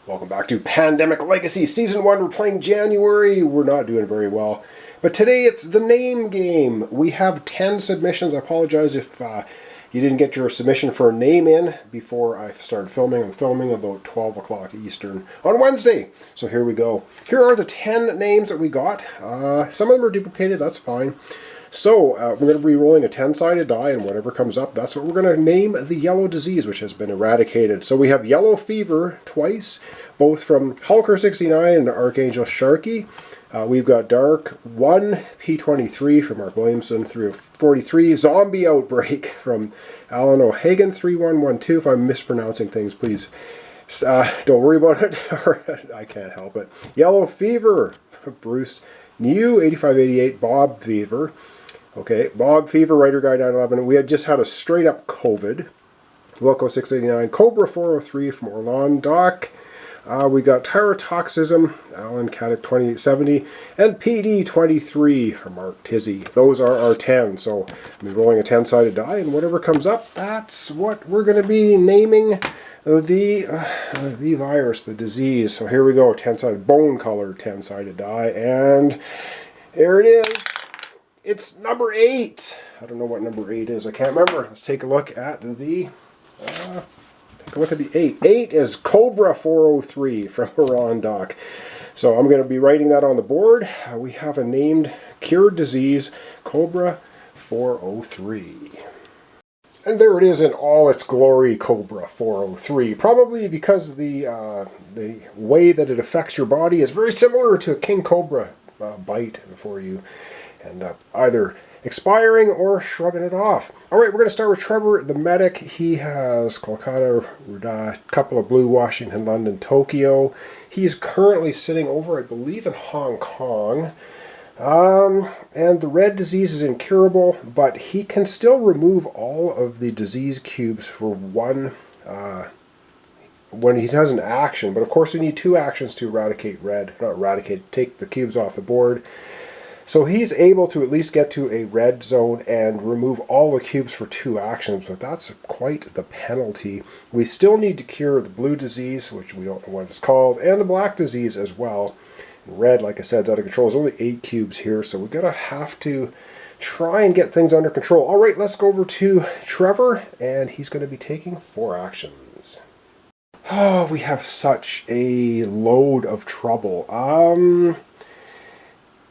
Welcome back to Pandemic Legacy Season 1. We're playing January. We're not doing very well. But today it's the name game. We have 10 submissions. I apologize if you didn't get your submission for a name in before I started filming. I'm filming about 12 o'clock Eastern on Wednesday. So here we go. Here are the 10 names that we got. Some of them are duplicated. That's fine. So, we're going to be rolling a 10-sided die, and whatever comes up, that's what we're going to name the yellow disease, which has been eradicated. So we have yellow fever twice, both from Hulker69 and Archangel Sharky. We've got Dark 1, P23 from Mark Williamson, 343. Zombie Outbreak from Alan O'Hagan, 3112. If I'm mispronouncing things, please don't worry about it, or I can't help it. Yellow Fever, Bruce New, 8588. Bob Fever. Okay, Bob Fever, Writer Guy 911. We had just had a straight up COVID. Wilco 689. Cobra 403 from Orlando Doc. We got Tyrotoxism, Alan Caddick 2870, and PD 23 from Mark Tizzy. Those are our 10. So I'm rolling a 10-sided die, and whatever comes up, that's what we're going to be naming the virus, the disease. So here we go, 10-sided bone color 10-sided die, and there it is. It's number 8. I don't know what number 8 is. I can't remember. Let's take a look at the 8. 8 is Cobra 403 from Iran Doc. So I'm going to be writing that on the board. We have a named cured disease, Cobra 403. And there it is in all its glory, Cobra 403. Probably because the way that it affects your body is very similar to a king cobra bite for you. And either expiring or shrugging it off. Alright, we're going to start with Trevor, the medic. He has Kolkata, a couple of blue, Washington, London, Tokyo. He's currently sitting over, I believe, in Hong Kong. And the red disease is incurable, but he can still remove all of the disease cubes for one when he does an action. But of course we need 2 actions to eradicate red. Not eradicate, take the cubes off the board. So he's able to at least get to a red zone and remove all the cubes for 2 actions, but that's quite the penalty. We still need to cure the blue disease, which we don't know what it's called, and the black disease as well. Red, like I said, is out of control. There's only 8 cubes here, so we're going to have to try and get things under control. All right, let's go over to Trevor, and he's going to be taking 4 actions. Oh, we have such a load of trouble.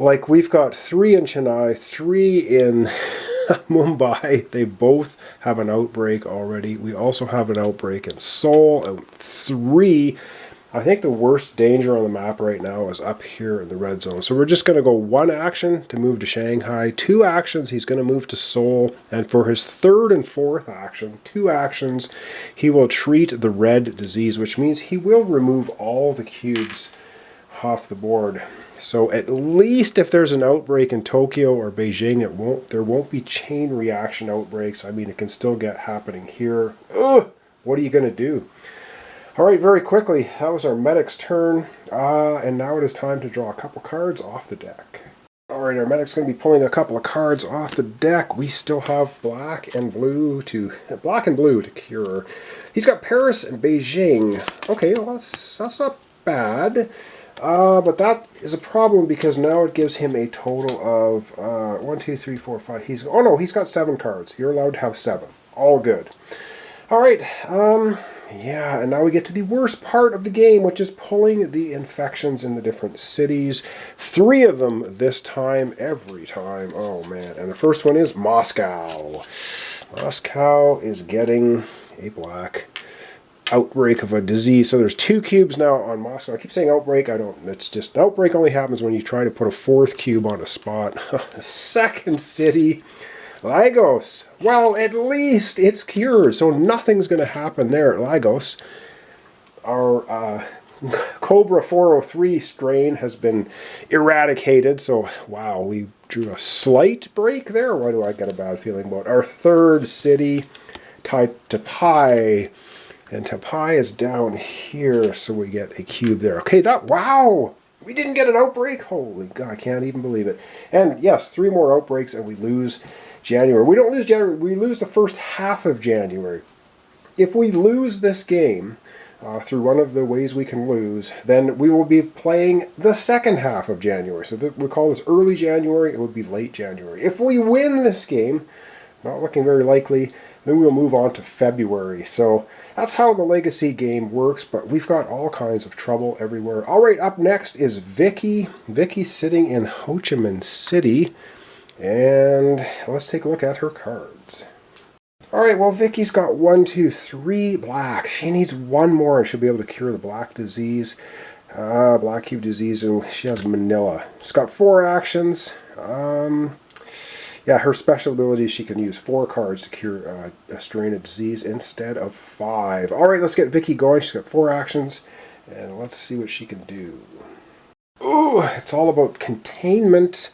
Like, we've got 3 in Chennai, 3 in Mumbai. They both have an outbreak already. We also have an outbreak in Seoul. And 3, I think the worst danger on the map right now is up here in the red zone. So we're just going to go 1 action to move to Shanghai. 2 actions, he's going to move to Seoul. And for his 3rd and 4th action, 2 actions, he will treat the red disease, which means he will remove all the cubes off the board. So at least if there's an outbreak in Tokyo or Beijing, there won't be chain reaction outbreaks. I mean, it can still get happening here. Ugh, what are you going to do? All right, very quickly, that was our medic's turn. And now it is time to draw a couple cards off the deck. All right, our medic's going to be pulling a couple of cards off the deck. We still have black and blue to cure. He's got Paris and Beijing. Okay, well, that's not bad. But that is a problem because now it gives him a total of 1, 2, 3, 4, 5. He's got 7 cards. You're allowed to have 7. All good. All right. Yeah, and now we get to the worst part of the game, which is pulling the infections in the different cities. 3 of them this time, every time. Oh man! And the first one is Moscow. Moscow is getting a black outbreak of a disease. So there's 2 cubes now on Moscow. I keep saying outbreak. It's just outbreak only happens when you try to put a 4th cube on a spot. Second city, Lagos. Well, at least it's cured, so nothing's going to happen there at Lagos. Our Cobra 403 strain has been eradicated. So wow, we drew a slight break there. Why do I get a bad feeling about our 3rd city, Tapai? And Tapai is down here, so we get a cube there. Okay, wow! We didn't get an outbreak? Holy God, I can't even believe it. And yes, 3 more outbreaks and we lose January. We don't lose January, we lose the first half of January. If we lose this game, through one of the ways we can lose, then we will be playing the second half of January. So we call this early January, it would be late January. If we win this game, not looking very likely, then we'll move on to February. So that's how the Legacy game works, but we've got all kinds of trouble everywhere. All right, up next is Vicky. Vicky's sitting in Ho Chi Minh City, and let's take a look at her cards. All right, well, Vicky's got 1, 2, 3 black. She needs one more and she'll be able to cure the black disease, black cube disease, and she has Manila. She's got 4 actions. Yeah, her special ability, she can use 4 cards to cure a strain of disease instead of 5. All right, let's get Vicky going. She's got 4 actions, and let's see what she can do. Ooh, it's all about containment.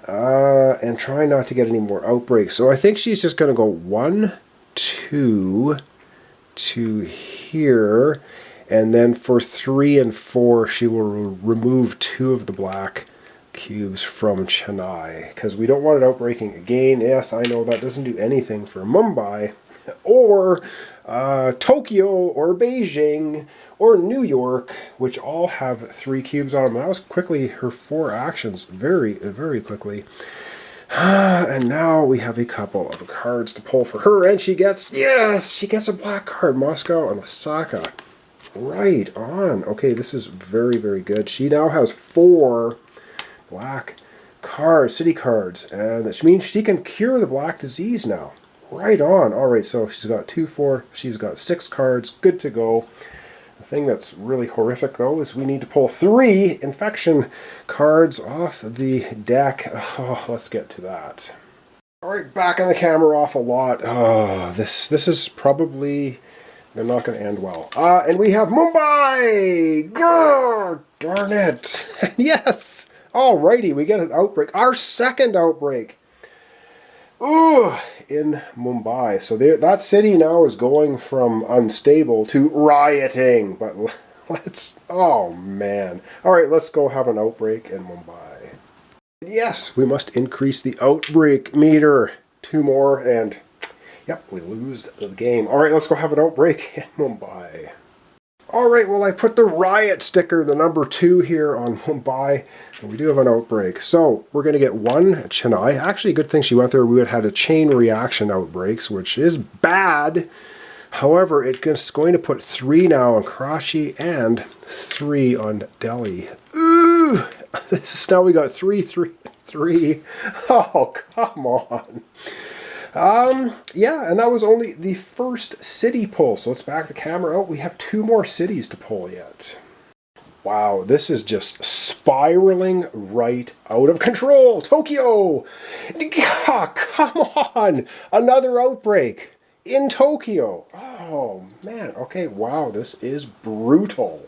And try not to get any more outbreaks. So I think she's just going to go 1, 2 to here, and then for 3 and 4 she will remove 2 of the black cubes from Chennai, because we don't want it outbreaking again. Yes, I know that doesn't do anything for Mumbai or Tokyo or Beijing or New York, which all have 3 cubes on them. That was quickly her 4 actions, very, very quickly. And now we have a couple of cards to pull for her, and she gets, yes, she gets a black card, Moscow and Osaka. Right on. Okay, this is very, very good. She now has 4 black cards, city cards, and this means she can cure the black disease now. Right on. All right, so she's got 2, 4, she's got 6 cards, good to go. The thing that's really horrific, though, is we need to pull 3 infection cards off the deck. Oh, let's get to that. All right, backing the camera off a lot. Oh, this is probably not going to end well. And we have Mumbai! Grr, darn it. Yes! Alrighty, we get an outbreak. Our second outbreak. Ooh, in Mumbai. So that city now is going from unstable to rioting. But let's, oh man. All right, let's go have an outbreak in Mumbai. Yes, we must increase the outbreak meter. 2 more and, yep, we lose the game. All right, let's go have an outbreak in Mumbai. All right, well, I put the riot sticker, the number 2 here on Mumbai, and we do have an outbreak. So we're going to get 1 at Chennai. Actually, good thing she went there. We would have had a chain reaction outbreaks, which is bad. However, it's going to put 3 now on Karachi and 3 on Delhi. Ooh! Now we got 3, 3, 3. Oh, come on. Yeah, and that was only the first city pull. So let's back the camera out. We have 2 more cities to pull yet. Wow, this is just spiraling right out of control. Tokyo! Come on! Another outbreak in Tokyo. Oh, man. Okay, wow, this is brutal.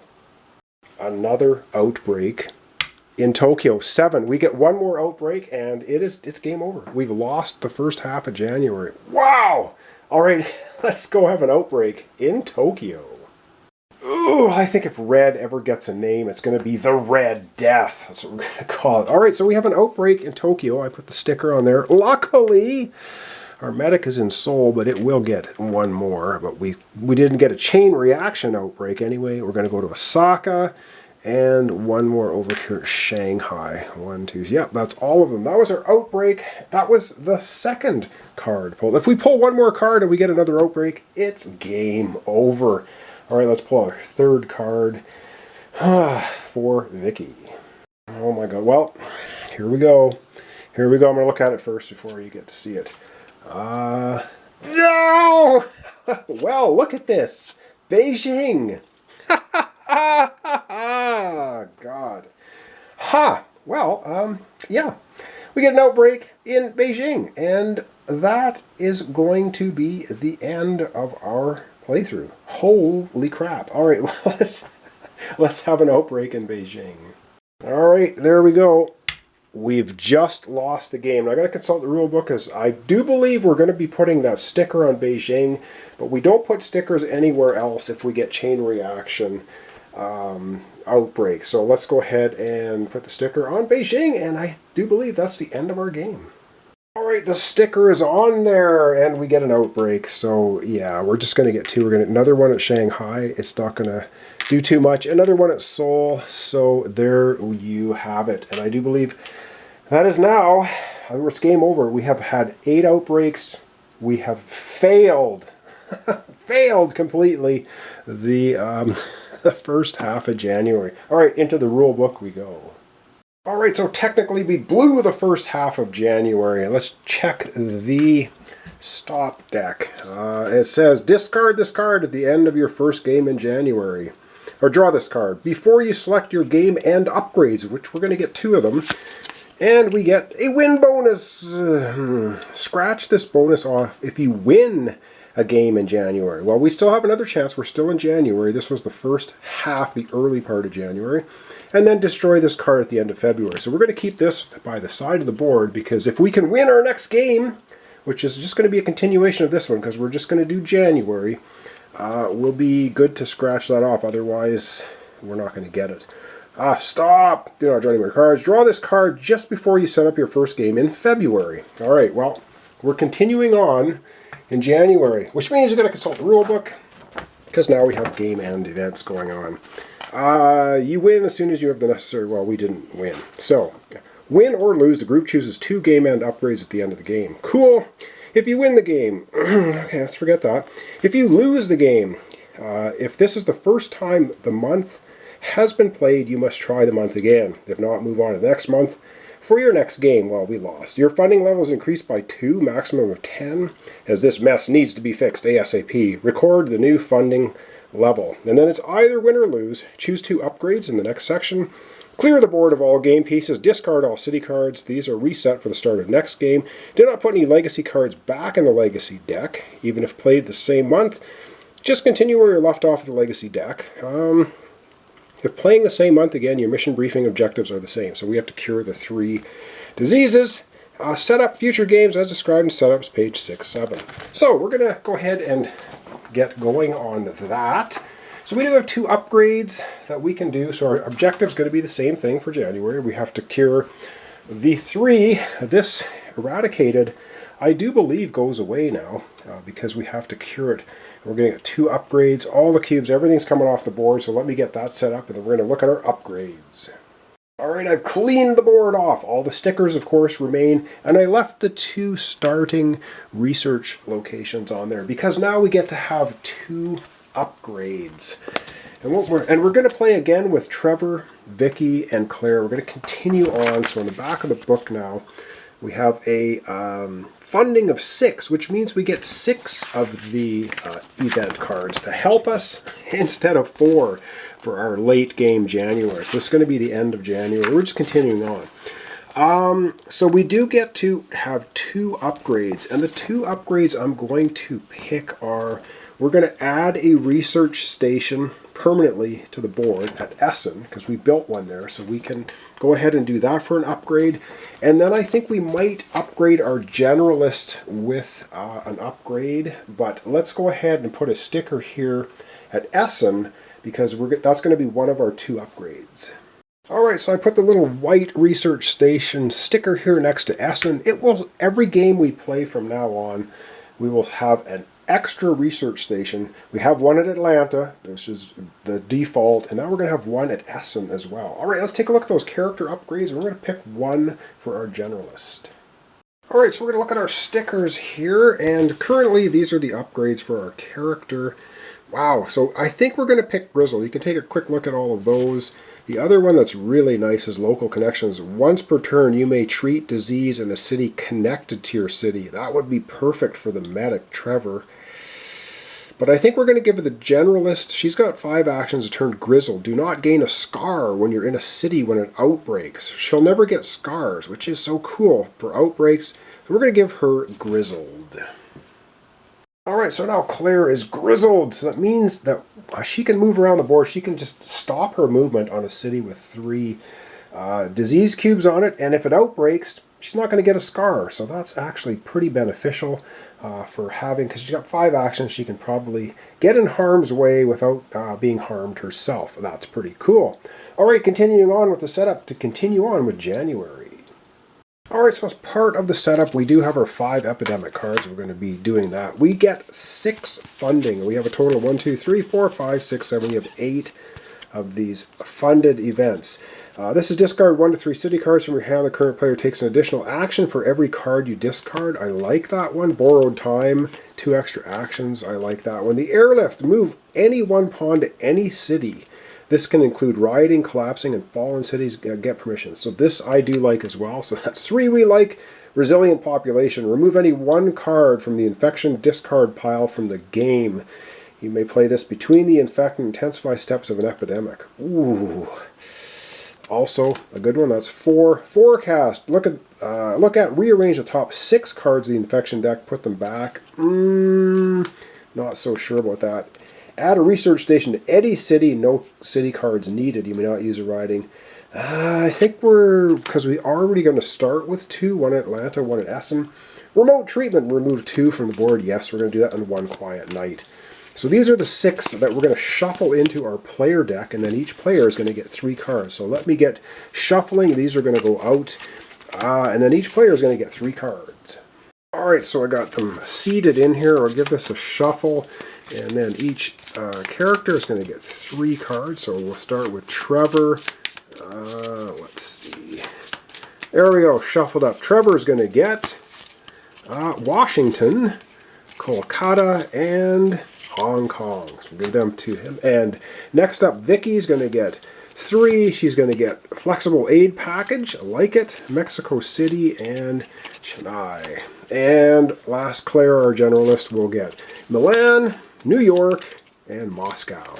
Another outbreak in Tokyo. 7. We get 1 more outbreak and it's game over. We've lost the first half of January. Wow! All right, let's go have an outbreak in Tokyo. Ooh, I think if red ever gets a name, it's going to be the Red Death. That's what we're going to call it. All right, so we have an outbreak in Tokyo. I put the sticker on there. Luckily, our medic is in Seoul, but it will get 1 more. But we didn't get a chain reaction outbreak anyway. We're going to go to Osaka. And 1 more over here at Shanghai. 1, 2, yep, that's all of them. That was our outbreak. That was the second card pulled. If we pull 1 more card and we get another outbreak, it's game over. All right, let's pull our 3rd card for Vicky. Oh my God, well, here we go. Here we go, I'm gonna look at it first before you get to see it. No! Well, look at this. Beijing. God. Ha! Well, yeah. We get an outbreak in Beijing, and that is going to be the end of our playthrough. Holy crap. All right, let's have an outbreak in Beijing. All right, there we go. We've just lost the game. Now, I got to consult the rule book because I do believe we're going to be putting that sticker on Beijing, but we don't put stickers anywhere else if we get chain reaction outbreak. So let's go ahead and put the sticker on Beijing, and I do believe that's the end of our game. All right, the sticker is on there, and we get an outbreak. So yeah, we're just going to get two. We're going to another one at Shanghai. It's not going to do too much. Another one at Seoul. So there you have it. And I do believe that is now, it's game over. We have had 8 outbreaks. We have failed, failed completely the the first half of January. All right, into the rule book we go. All right, so technically we blew the first half of January. Let's check the stop deck. It says discard this card at the end of your first game in January. Or draw this card before you select your game and upgrades, which we're going to get 2 of them. And we get a win bonus. Scratch this bonus off if you win a game in January. Well, we still have another chance. We're still in January. This was the first half, the early part of January. And then destroy this card at the end of February. So we're going to keep this by the side of the board because if we can win our next game, which is just going to be a continuation of this one because we're just going to do January, we'll be good to scratch that off. Otherwise, we're not going to get it. Stop! Do not draw any more cards. Draw this card just before you set up your first game in February. All right, well, we're continuing on in January, which means you're going to consult the rule book because now we have game and events going on. You win as soon as you have the necessary... Well, we didn't win. So, win or lose, the group chooses 2 game end upgrades at the end of the game. Cool! If you win the game... okay, let's forget that. If you lose the game, if this is the first time the month has been played, you must try the month again. If not, move on to the next month. For your next game, well, we lost. Your funding level is increased by 2, maximum of 10, as this mess needs to be fixed ASAP. Record the new funding level. And then it's either win or lose. Choose 2 upgrades in the next section. Clear the board of all game pieces. Discard all city cards. These are reset for the start of next game. Do not put any legacy cards back in the legacy deck, even if played the same month. Just continue where you're left off of the legacy deck. If playing the same month again, your mission briefing objectives are the same. So we have to cure the 3 diseases. Set up future games as described in setups, page 6-7. So we're going to go ahead and get going on that. So we do have 2 upgrades that we can do. So our objective is going to be the same thing for January. We have to cure the 3. This eradicated, I do believe, goes away now because we have to cure it. We're going to get 2 upgrades, all the cubes, everything's coming off the board, so let me get that set up, and then we're going to look at our upgrades. Alright, I've cleaned the board off. All the stickers, of course, remain, and I left the 2 starting research locations on there, because now we get to have 2 upgrades. And we're going to play again with Trevor, Vicky, and Claire. We're going to continue on, so in the back of the book now, we have a funding of 6, which means we get 6 of the event cards to help us instead of 4 for our late game January. So this is going to be the end of January. We're just continuing on. So we do get to have 2 upgrades, and the 2 upgrades I'm going to pick are, we're going to add a research station permanently to the board at Essen, because we built one there, so we can go ahead and do that for an upgrade. And then I think we might upgrade our generalist with an upgrade, but let's go ahead and put a sticker here at Essen, because that's going to be one of our 2 upgrades. Alright, so I put the little white research station sticker here next to Essen. It will, every game we play from now on, we will have an extra research station. We have one at Atlanta, which is the default, and now we're going to have one at Essen as well. Alright, let's take a look at those character upgrades, and we're going to pick one for our generalist. Alright, so we're going to look at our stickers here, and currently these are the upgrades for our character. Wow, so I think we're going to pick Grizzle. You can take a quick look at all of those. The other one that's really nice is local connections. Once per turn, you may treat disease in a city connected to your city. That would be perfect for the medic, Trevor. But I think we're going to give her the generalist. She's got 5 actions to turn Grizzle. Do not gain a scar when you're in a city when it outbreaks. She'll never get scars, which is so cool for outbreaks. So we're going to give her Grizzled. Alright, so now Claire is Grizzled. So that means that she can move around the board. She can just stop her movement on a city with 3 disease cubes on it. And if it outbreaks, she's not going to get a scar. So that's actually pretty beneficial for having, because she's got 5 actions. She can probably get in harm's way without being harmed herself. That's pretty cool. Alright, continuing on with the setup to continue on with January. Alright, so as part of the setup, we do have our 5 epidemic cards. We're going to be doing that. We get 6 funding. We have a total of 1, 2, 3, 4, 5, 6, 7. We have 8 of these funded events. This is discard 1 to 3 city cards from your hand. The current player takes an additional action for every card you discard. I like that one. Borrowed time, 2 extra actions. I like that one. The airlift, move any one pawn to any city. This can include rioting, collapsing, and fallen cities get permission. So this I do like as well. So that's 3 we like. Resilient population. Remove any one card from the infection discard pile from the game. You may play this between the infect and intensify steps of an epidemic. Ooh. Also, a good one. That's 4. Forecast. Look at rearrange the top 6 cards of the infection deck. Put them back. Not so sure about that. Add a research station to any city. No city cards needed. You may not use a riding. I think because we are already going to start with 2. 1 at Atlanta, 1 at Essen. Remote treatment. Remove 2 from the board. Yes, we're going to do that on one quiet night. So these are the 6 that we're going to shuffle into our player deck, and then each player is going to get 3 cards. So let me get shuffling. These are going to go out, and then each player is going to get 3 cards. Alright, so I got them seated in here. I'll give this a shuffle, and then each character is going to get 3 cards. So we'll start with Trevor. Let's see. There we go, shuffled up. Trevor's going to get Washington, Kolkata, and Hong Kong. So we'll give them to him. And next up, Vicky's going to get 3. She's going to get flexible aid package. I like it. Mexico City and Chennai. And last, Claire, our generalist, will get Milan, New York, and Moscow.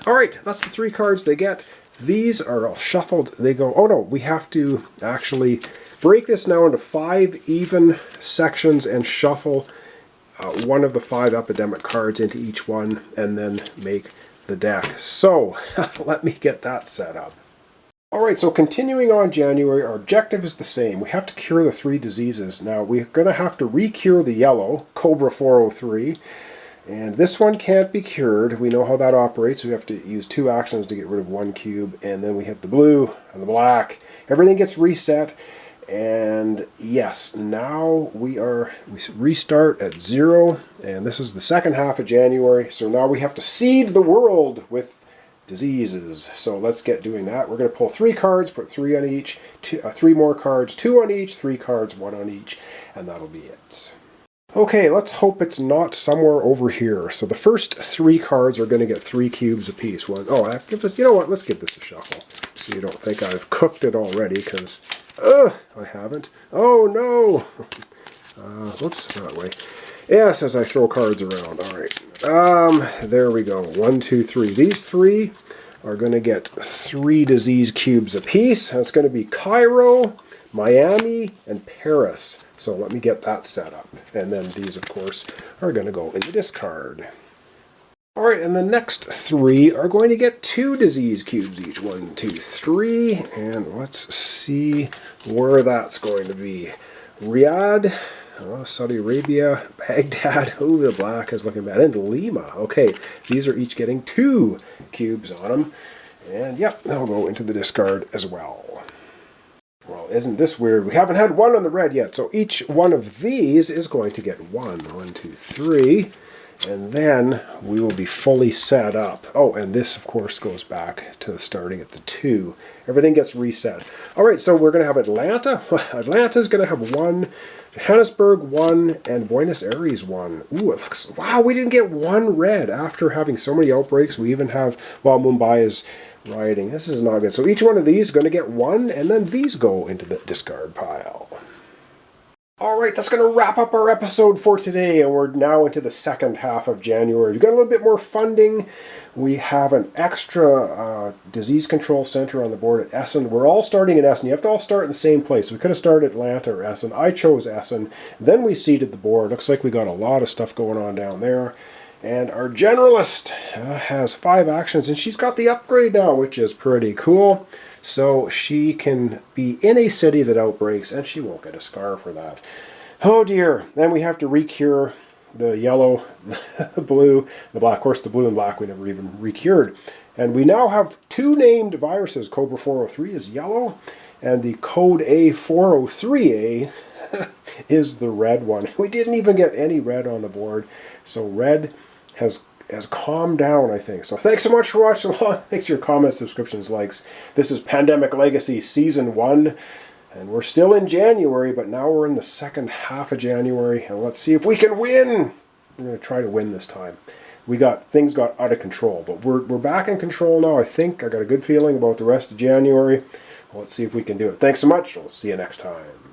All right, that's the 3 cards they get. These are all shuffled. They go, oh no, we have to actually break this now into 5 even sections and shuffle one of the 5 epidemic cards into each one and then make the deck. So let me get that set up. Alright, so continuing on January, our objective is the same. We have to cure the 3 diseases. Now we're going to have to re-cure the yellow, Cobra 403, and this one can't be cured. We know how that operates. We have to use 2 actions to get rid of 1 cube, and then we have the blue and the black. Everything gets reset. And yes, now we restart at 0, and this is the second half of January, so now we have to seed the world with diseases. So let's get doing that. We're going to pull 3 cards, put 3 on each, 3 more cards, 2 on each, 3 cards, 1 on each, and that'll be it. Okay, let's hope it's not somewhere over here. So the first 3 cards are going to get 3 cubes apiece. You know what, let's give this a shuffle, so you don't think I've cooked it already, because I haven't. Oh no! Whoops, that way. Yes, as I throw cards around. Alright. There we go. 1, 2, 3. These 3 are going to get 3 disease cubes apiece. That's going to be Cairo, Miami, and Paris. So let me get that set up. And then these, of course, are going to go in the discard. Alright, and the next 3 are going to get 2 disease cubes each. 1, 2, 3. And let's see where that's going to be. Riyadh, Saudi Arabia, Baghdad. Oh, the black is looking bad. And Lima. Okay, these are each getting 2 cubes on them. And yep, they'll go into the discard as well. Well, isn't this weird? We haven't had 1 on the red yet. So each one of these is going to get 1. 1, 2, 3. And then we will be fully set up. Oh, and this, of course, goes back to starting at the 2. Everything gets reset. All right, so we're going to have Atlanta. Atlanta's going to have 1, Johannesburg 1, and Buenos Aires 1. Ooh, it looks... Wow, we didn't get 1 red after having so many outbreaks. We even have... Well, Mumbai is rioting. This is not good. So each one of these is going to get 1, and then these go into the discard pile. Alright, that's going to wrap up our episode for today, and we're now into the second half of January. We've got a little bit more funding. We have an extra disease control center on the board at Essen. We're all starting in Essen. You have to all start in the same place. We could have started Atlanta or Essen. I chose Essen. Then we seeded the board. Looks like we got a lot of stuff going on down there. And our generalist has 5 actions, and she's got the upgrade now, which is pretty cool. So she can be in a city that outbreaks, and she won't get a scar for that. Oh dear. Then we have to re-cure the yellow, the blue, the black. Of course, the blue and black we never even re-cured. And we now have 2 named viruses. Cobra 403 is yellow, And the code A403A is the red one. We didn't even get any red on the board. So red has calmed down, I think. So thanks so much for watching along. Thanks for your comments, subscriptions, likes. This is Pandemic Legacy Season 1. And we're still in January, but now we're in the second half of January. And let's see if we can win. We're going to try to win this time. Things got out of control, but we're back in control now. I think I got a good feeling about the rest of January. Let's see if we can do it. Thanks so much. We'll see you next time.